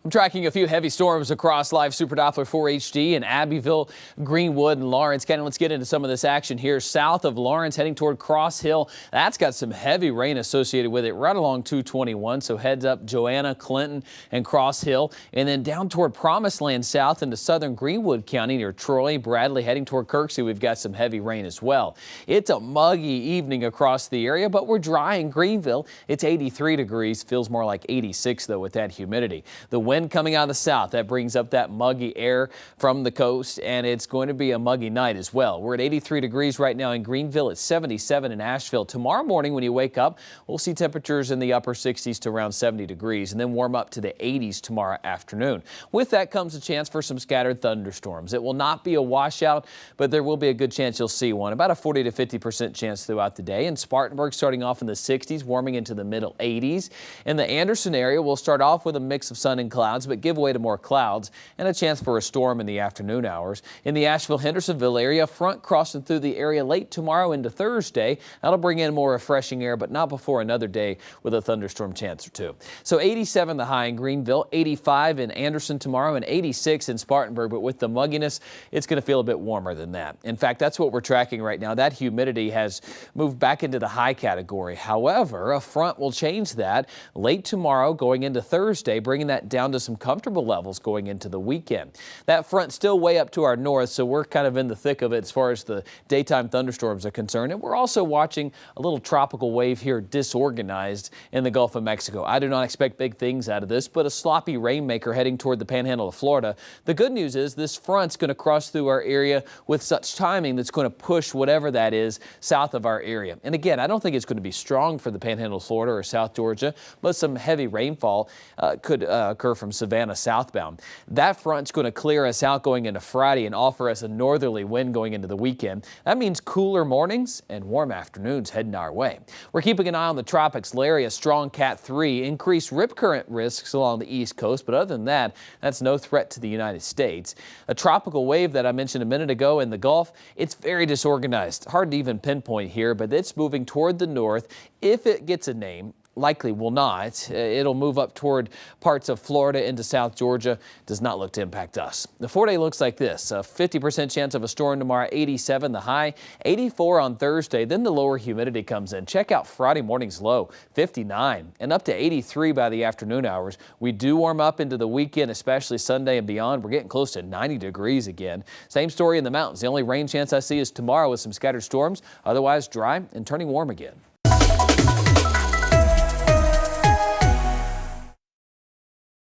I'm tracking a few heavy storms across Live Super Doppler 4 HD in Abbeville, Greenwood, and Lawrence. Ken, let's get into some of this action here. South of Lawrence, heading toward Cross Hill. That's got some heavy rain associated with it right along 221. So heads up Joanna, Clinton, and Cross Hill. And then down toward Promised Land south into southern Greenwood County near Troy, Bradley, heading toward Kirksey. We've got some heavy rain as well. It's a muggy evening across the area, but we're dry in Greenville. It's 83 degrees. Feels more like 86, though, with that humidity. The wind coming out of the south, that brings up that muggy air from the coast, and it's going to be a muggy night as well. We're at 83 degrees right now in Greenville. It's 77 in Asheville. Tomorrow morning when you wake up, we'll see temperatures in the upper 60s to around 70 degrees and then warm up to the 80s tomorrow afternoon. With that comes a chance for some scattered thunderstorms. It will not be a washout, but there will be a good chance you'll see one. About a 40 to 50% chance throughout the day. In Spartanburg, starting off in the 60s, warming into the middle 80s. In the Anderson area, we'll start off with a mix of sun and clouds, but give way to more clouds and a chance for a storm in the afternoon hours. In the Asheville-Hendersonville area, front crossing through the area late tomorrow into Thursday. That'll bring in more refreshing air, but not before another day with a thunderstorm chance or two. So 87 the high in Greenville, 85 in Anderson tomorrow, and 86 in Spartanburg. But with the mugginess, it's going to feel a bit warmer than that. In fact, that's what we're tracking right now. That humidity has moved back into the high category. However, a front will change that late tomorrow going into Thursday, bringing that down to some comfortable levels going into the weekend. That front still way up to our north, so we're kind of in the thick of it as far as the daytime thunderstorms are concerned. And we're also watching a little tropical wave here disorganized in the Gulf of Mexico. I do not expect big things out of this, but a sloppy rainmaker heading toward the panhandle of Florida. The good news is this front's going to cross through our area with such timing that's going to push whatever that is south of our area. And again, I don't think it's going to be strong for the panhandle of Florida or South Georgia, but some heavy rainfall could occur from Savannah southbound. That front's going to clear us out going into Friday and offer us a northerly wind going into the weekend. That means cooler mornings and warm afternoons heading our way. We're keeping an eye on the tropics. Larry, a strong Cat 3, increased rip current risks along the east coast, but other than that, that's no threat to the United States. A tropical wave that I mentioned a minute ago in the Gulf, it's very disorganized. Hard to even pinpoint here, but it's moving toward the north. If it gets a name, likely will not. It'll move up toward parts of Florida into South Georgia. Does not look to impact us. The 4-day looks like this. A 50% chance of a storm tomorrow, 87 the high, 84 on Thursday. Then the lower humidity comes in. Check out Friday morning's low, 59 and up to 83 by the afternoon hours. We do warm up into the weekend, especially Sunday and beyond. We're getting close to 90 degrees again. Same story in the mountains. The only rain chance I see is tomorrow with some scattered storms. Otherwise dry and turning warm again.